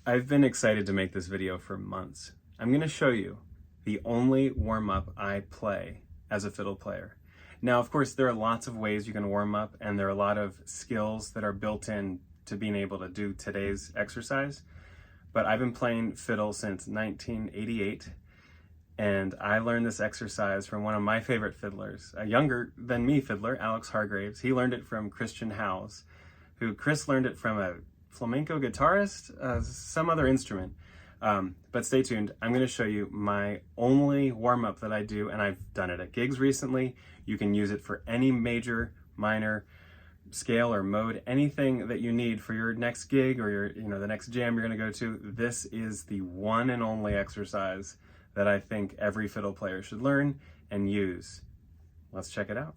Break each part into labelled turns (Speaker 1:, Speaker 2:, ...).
Speaker 1: I've been excited to make this video for months. I'm going to show you the only warm-up I play as a fiddle player. Now, of course, there are lots of ways you can warm up, and there are a lot of skills that are built in to being able to do today's exercise. But I've been playing fiddle since 1988, and I learned this exercise from one of my favorite fiddlers, a younger than me fiddler, Alex Hargreaves. He learned it from Christian Howes, who Chris learned it from a flamenco guitarist, some other instrument. But stay tuned. I'm going to show you my only warm-up that I do, and I've done it at gigs recently. You can use it for any major, minor scale or mode, anything that you need for your next gig or your, the next jam you're going to go to. This is the one and only exercise that I think every fiddle player should learn and use. Let's check it out.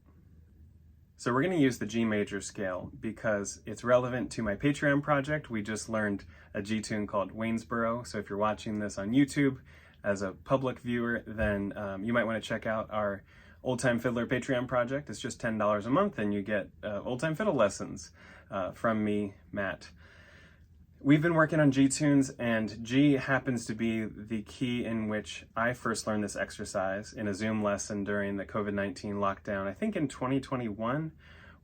Speaker 1: So we're going to use the G major scale because it's relevant to my Patreon project. We just learned a G tune called Waynesboro. So if you're watching this on YouTube as a public viewer, then you might want to check out our Old Time Fiddler Patreon project. It's just $10 a month and you get old time fiddle lessons from me, Matt. We've been working on G tunes, and G happens to be the key in which I first learned this exercise in a Zoom lesson during the COVID-19 lockdown, I think in 2021,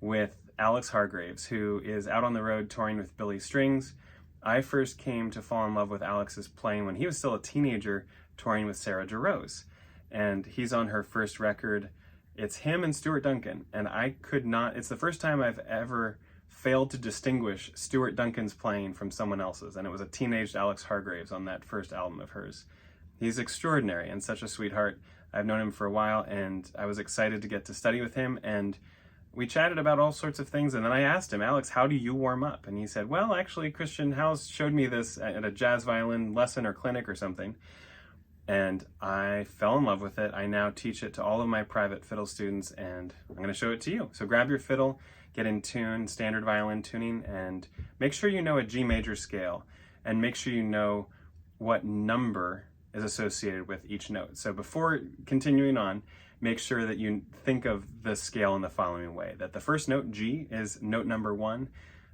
Speaker 1: with Alex Hargreaves, who is out on the road touring with Billy Strings. I first came to fall in love with Alex's playing when he was still a teenager touring with Sarah Jarosz, and he's on her first record. It's him and Stuart Duncan, and I could not, it's the first time I've ever failed to distinguish Stuart Duncan's playing from someone else's, and it was a teenaged Alex Hargreaves on that first album of hers. He's extraordinary and such a sweetheart. I've known him for a while, and I was excited to get to study with him, and we chatted about all sorts of things, and then I asked him, Alex, how do you warm up? And he said, well, actually, Christian Howes showed me this at a jazz violin lesson or clinic or something, and I fell in love with it. I now teach it to all of my private fiddle students, and I'm going to show it to you. So grab your fiddle, get in tune, standard violin tuning, and make sure you know a G major scale, and make sure you know what number is associated with each note. So before continuing on, make sure that you think of the scale in the following way, that the first note, G, is note number 1,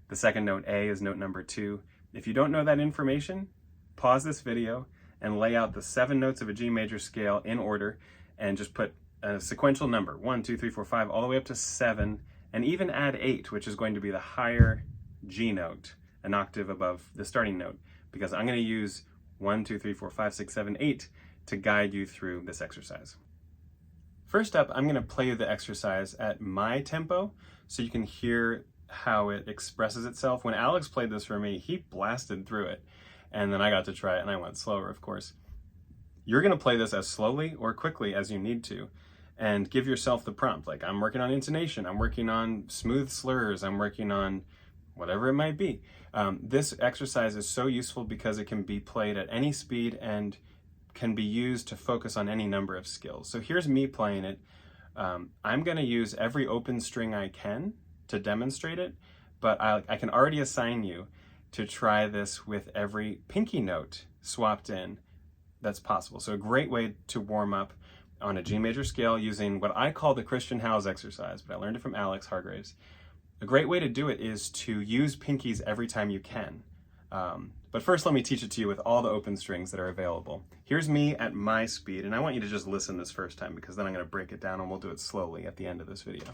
Speaker 1: the second note, A, is note number 2. If you don't know that information, pause this video and lay out the 7 notes of a G major scale in order, and just put a sequential number, 1, 2, 3, 4, 5, all the way up to 7, and even add 8, which is going to be the higher G note, an octave above the starting note, because I'm going to use 1, 2, 3, 4, 5, 6, 7, 8 to guide you through this exercise. First up, I'm going to play you the exercise at my tempo so you can hear how it expresses itself. When Alex played this for me, he blasted through it, and then I got to try it, and I went slower, of course. You're going to play this as slowly or quickly as you need to, and give yourself the prompt. Like, I'm working on intonation, I'm working on smooth slurs, I'm working on whatever it might be. This exercise is so useful because it can be played at any speed and can be used to focus on any number of skills. So here's me playing it. I'm going to use every open string I can to demonstrate it, but I can already assign you to try this with every pinky note swapped in that's possible. So a great way to warm up on a G major scale using what I call the Christian Howes exercise, but I learned it from Alex Hargreaves. A great way to do it is to use pinkies every time you can. But first, let me teach it to you with all the open strings that are available. Here's me at my speed, and I want you to just listen this first time because then I'm going to break it down and we'll do it slowly at the end of this video.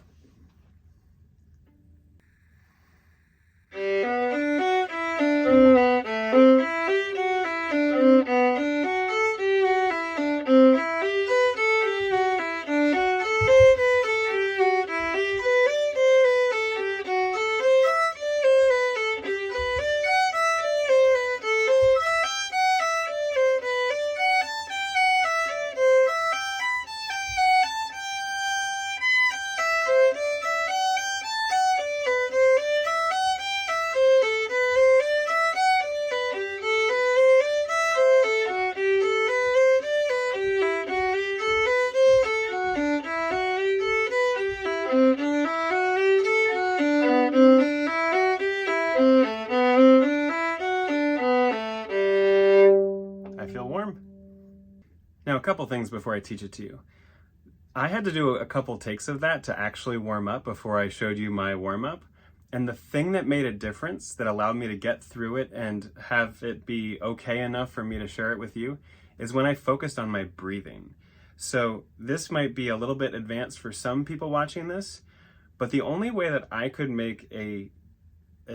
Speaker 1: Now, a couple things before I teach it to you. I had to do a couple takes of that to actually warm up before I showed you my warm up. And the thing that made a difference, that allowed me to get through it and have it be okay enough for me to share it with you, is when I focused on my breathing. So this might be a little bit advanced for some people watching this, but the only way that I could make a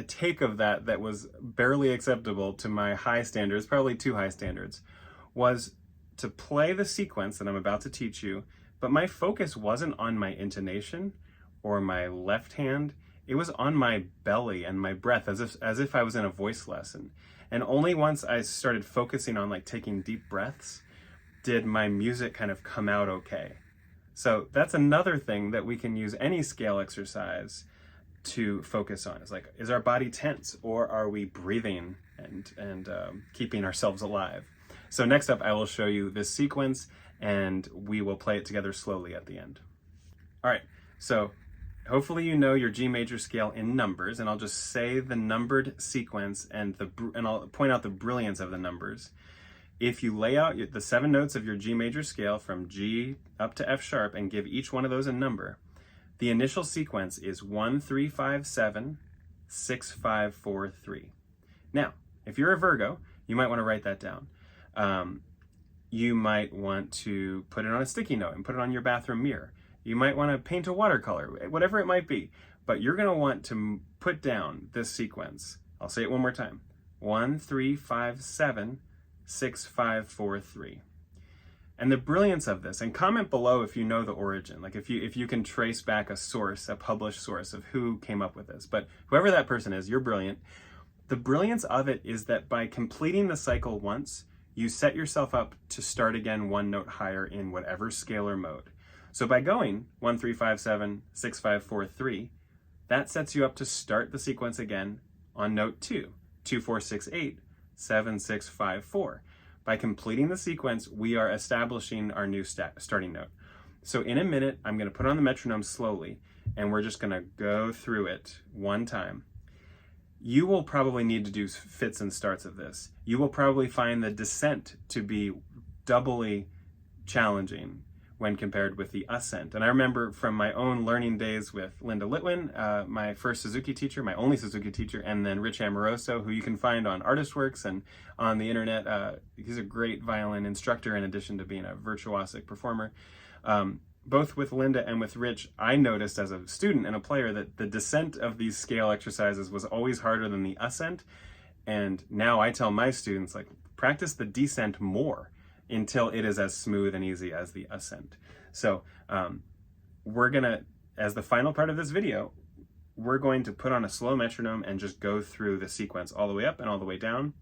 Speaker 1: take of that was barely acceptable to my high standards, probably too high standards, was to play the sequence that I'm about to teach you, but my focus wasn't on my intonation or my left hand. It was on my belly and my breath, as if I was in a voice lesson. And only once I started focusing on like taking deep breaths did my music kind of come out okay. So that's another thing that we can use any scale exercise to focus on. Is like, is our body tense, or are we breathing and keeping ourselves alive? So next up, I will show you this sequence, and we will play it together slowly at the end. All right, so hopefully you know your G major scale in numbers, and I'll just say the numbered sequence and I'll point out the brilliance of the numbers. If you lay out the 7 notes of your G major scale from G up to F sharp and give each one of those a number, the initial sequence is 1, 3, 5, 7, 6, 5, 4, 3. Now, if you're a Virgo, you might want to write that down. You might want to put it on a sticky note and put it on your bathroom mirror. You might want to paint a watercolor, whatever it might be. But you're going to want to put down this sequence. I'll say it one more time. 1, 3, 5, 7, 6, 5, 4, 3. And the brilliance of this, and comment below if you know the origin, like if you can trace back a source, a published source of who came up with this. But whoever that person is, you're brilliant. The brilliance of it is that by completing the cycle once, you set yourself up to start again 1 note higher in whatever scalar mode. So by going 1, 3, 5, 7, 6, 5, 4, 3, that sets you up to start the sequence again on note 2, 2, 4, 6, 8, 7, 6, 5, 4. By completing the sequence, we are establishing our new starting note. So in a minute, I'm going to put on the metronome slowly, and we're just going to go through it one time. You will probably need to do fits and starts of this. You will probably find the descent to be doubly challenging when compared with the ascent. And I remember from my own learning days with Linda Litwin, my first Suzuki teacher, my only Suzuki teacher, and then Rich Amoroso, who you can find on ArtistWorks and on the internet. He's a great violin instructor in addition to being a virtuosic performer. Both with Linda and with Rich, I noticed as a student and a player that the descent of these scale exercises was always harder than the ascent. And now I tell my students, like, practice the descent more until it is as smooth and easy as the ascent. So we're gonna, as the final part of this video, we're going to put on a slow metronome and just go through the sequence all the way up and all the way down.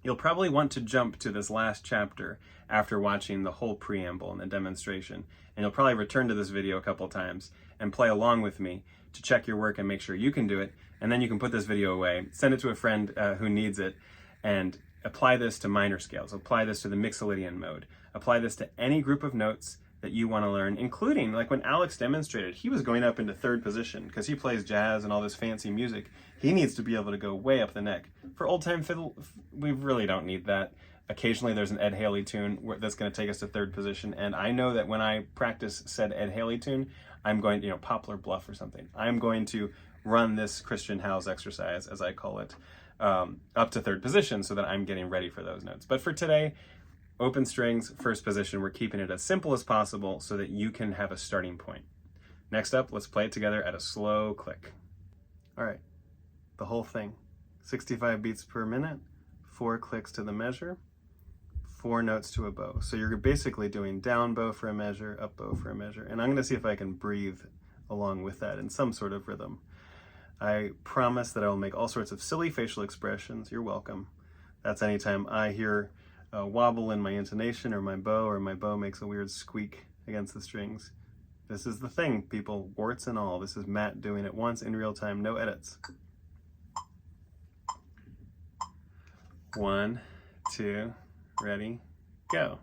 Speaker 1: You'll probably want to jump to this last chapter after watching the whole preamble and the demonstration. And you'll probably return to this video a couple times and play along with me to check your work and make sure you can do it. And then you can put this video away, send it to a friend who needs it, and apply this to minor scales, apply this to the Mixolydian mode, apply this to any group of notes that you want to learn, including like when Alex demonstrated, he was going up into 3rd position because he plays jazz and all this fancy music. He needs to be able to go way up the neck. For old time fiddle, we really don't need that. Occasionally there's an Ed Haley tune that's going to take us to 3rd position, and I know that when I practice said Ed Haley tune, I'm going to, Poplar Bluff or something, I'm going to run this Christian Howes exercise, as I call it, up to 3rd position so that I'm getting ready for those notes. But for today, open strings, 1st position, we're keeping it as simple as possible so that you can have a starting point. Next up, let's play it together at a slow click. All right, the whole thing. 65 beats per minute, 4 clicks to the measure, 4 notes to a bow. So you're basically doing down bow for a measure, up bow for a measure. And I'm gonna see if I can breathe along with that in some sort of rhythm. I promise that I will make all sorts of silly facial expressions. You're welcome. That's anytime I hear a wobble in my intonation or my bow makes a weird squeak against the strings. This is the thing, people, warts and all. This is Matt doing it once in real time, no edits. 1, 2, ready, go.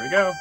Speaker 1: we go.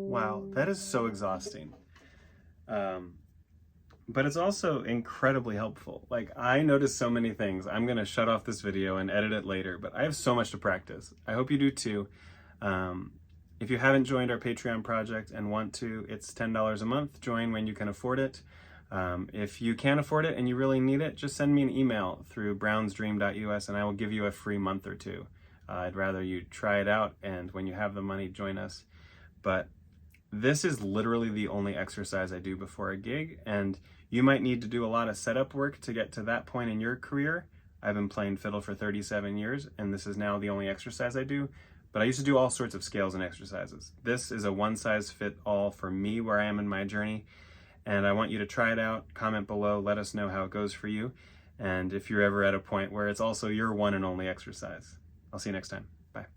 Speaker 1: Wow, that is so exhausting. But it's also incredibly helpful. Like, I noticed so many things. I'm gonna shut off this video and edit it later, but I have so much to practice. I hope you do too. If you haven't joined our Patreon project and want to, it's $10 a month. Join when you can afford it. If you can't afford it and you really need it, just send me an email through brownsdream.us and I will give you a free month or two. I'd rather you try it out, and when you have the money, join us. But this is literally the only exercise I do before a gig, and you might need to do a lot of setup work to get to that point in your career. I've been playing fiddle for 37 years, and this is now the only exercise I do, but I used to do all sorts of scales and exercises. This is a one-size-fit-all for me where I am in my journey, and I want you to try it out. Comment below, let us know how it goes for you, and if you're ever at a point where it's also your one and only exercise. I'll see you next time. Bye.